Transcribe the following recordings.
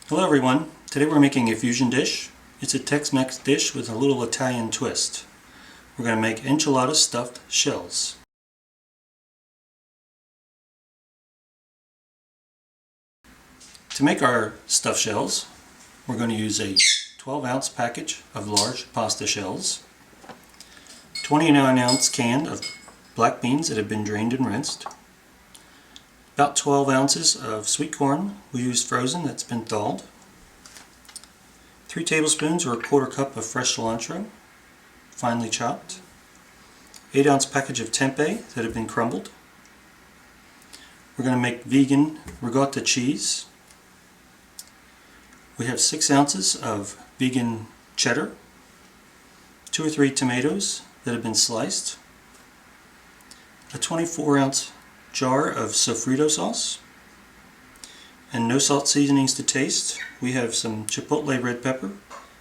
Hello everyone, today we're making a fusion dish. It's a Tex-Mex dish with a little Italian twist. We're going to make enchilada stuffed shells. To make our stuffed shells, we're going to use a 12-ounce package of large pasta shells, 29-ounce can of black beans that have been drained and rinsed, about 12 ounces of sweet corn, we used frozen, that's been thawed, 3 tablespoons or a quarter cup of fresh cilantro, finely chopped, 8-ounce package of tempeh that have been crumbled. We're going to make vegan ricotta cheese. We have 6 ounces of vegan cheddar, 2 or 3 tomatoes that have been sliced, a 24-ounce jar of Sofrito sauce, and no salt seasonings to taste. We have some chipotle red pepper,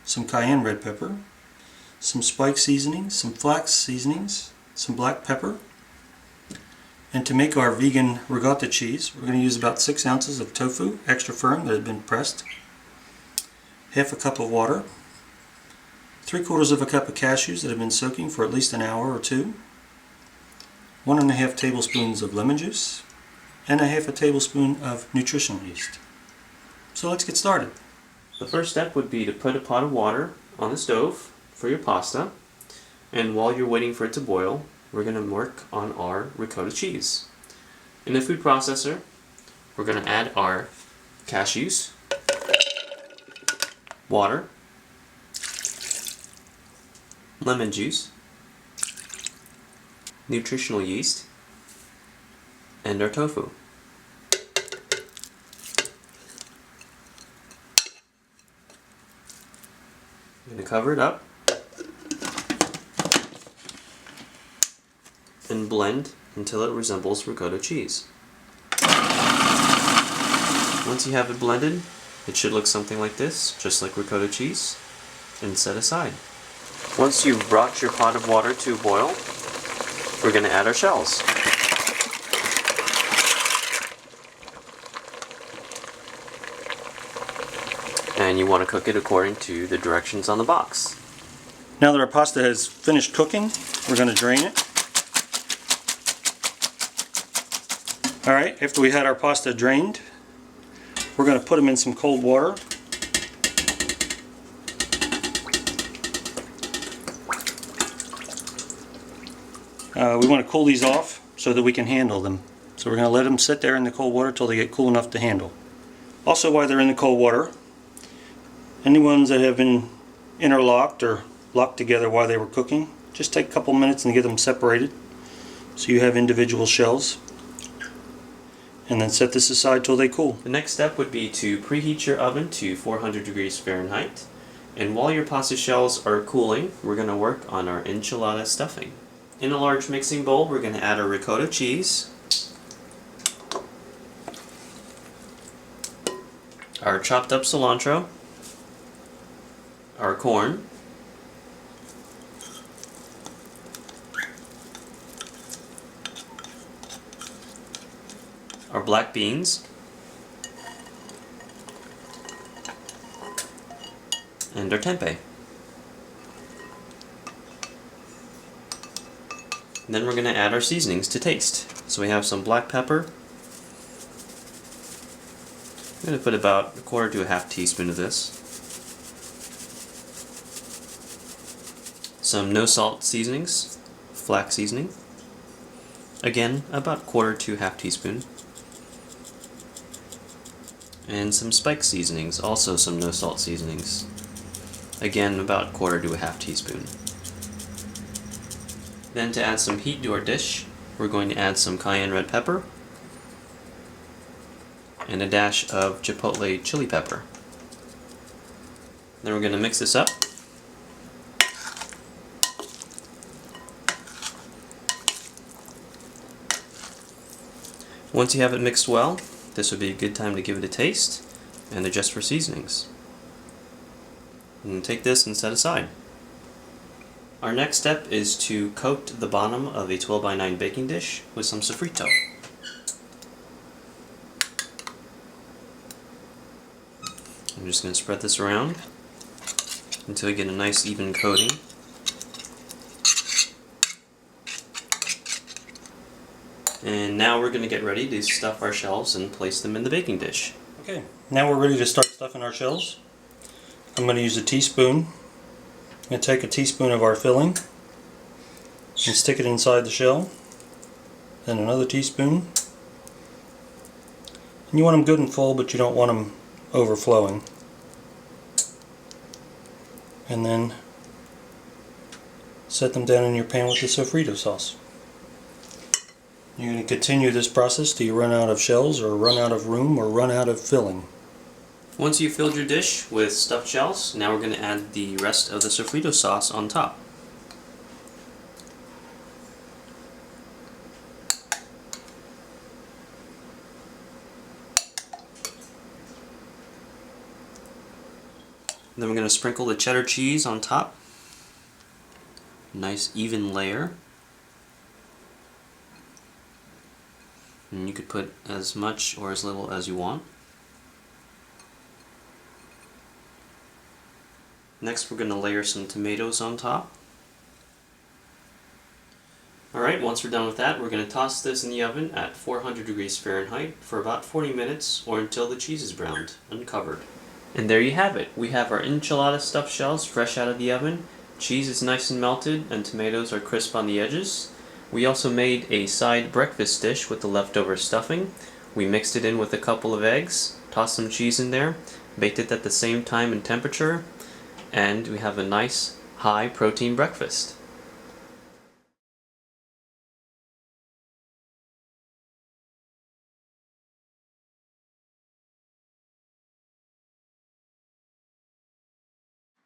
some cayenne red pepper, some spice seasonings, some flax seasonings, some black pepper. And to make our vegan ricotta cheese, we're going to use about 6 ounces of tofu, extra firm, that had been pressed, half a cup of water, 3/4 of a cup of cashews that have been soaking for at least an hour or two, 1½ tablespoons of lemon juice, and ½ tablespoon of nutritional yeast. So let's get started. The first step would be to put a pot of water on the stove for your pasta, and while you're waiting for it to boil, we're going to work on our ricotta cheese. In the food processor, we're going to add our cashews, water, lemon juice, nutritional yeast, and our tofu. I'm going to cover it up and blend until it resembles ricotta cheese. Once you have it blended, it should look something like this, just like ricotta cheese, and set aside. Once you've brought your pot of water to a boil, we're going to add our shells. And you want to cook it according to the directions on the box. Now that our pasta has finished cooking, we're going to drain it. Alright, after we had our pasta drained, we're going to put them in some cold water. We want to cool these off so that we can handle them. So we're going to let them sit there in the cold water until they get cool enough to handle. Also, while they're in the cold water, any ones that have been interlocked or locked together while they were cooking, just take a couple minutes and get them separated so you have individual shells. And then set this aside till they cool. The next step would be to preheat your oven to 400 degrees Fahrenheit. And while your pasta shells are cooling, we're going to work on our enchilada stuffing. In a large mixing bowl, we're going to add our ricotta cheese, our chopped up cilantro, our corn, our black beans, and our tempeh. Then we're going to add our seasonings to taste. So we have some black pepper. I'm going to put about 1/4 to 1/2 teaspoon of this. Some no salt seasonings, flax seasoning. Again, about 1/4 to 1/2 teaspoon. And some spice seasonings, also some no salt seasonings. Again, about 1/4 to 1/2 teaspoon. Then to add some heat to our dish, we're going to add some cayenne red pepper and a dash of chipotle chili pepper. Then we're going to mix this up. Once you have it mixed well, this would be a good time to give it a taste and adjust for seasonings. And take this and set aside. Our next step is to coat the bottom of a 12x9 baking dish with some Sofrito. I'm just going to spread this around until you get a nice even coating. And now we're going to get ready to stuff our shells and place them in the baking dish. Okay, now we're ready to start stuffing our shells. I'm going to use a teaspoon. I'm going to take a teaspoon of our filling and stick it inside the shell. Then another teaspoon. And you want them good and full, but you don't want them overflowing. And then set them down in your pan with the Sofrito sauce. You're going to continue this process till you run out of shells, or run out of room, or run out of filling. Once you've filled your dish with stuffed shells, now we're going to add the rest of the Sofrito sauce on top. Then we're going to sprinkle the cheddar cheese on top. Nice even layer. And you could put as much or as little as you want. Next we're going to layer some tomatoes on top. Alright, once we're done with that, we're going to toss this in the oven at 400 degrees Fahrenheit for about 40 minutes or until the cheese is browned, uncovered. And there you have it. We have our enchilada stuffed shells fresh out of the oven. Cheese is nice and melted and tomatoes are crisp on the edges. We also made a side breakfast dish with the leftover stuffing. We mixed it in with a couple of eggs, tossed some cheese in there, baked it at the same time and temperature, and we have a nice high protein breakfast.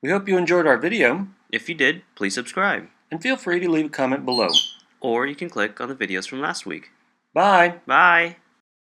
We hope you enjoyed our video, If you did, please subscribe. and feel free to leave a comment below. Or you can click on the videos from last week. Bye! Bye!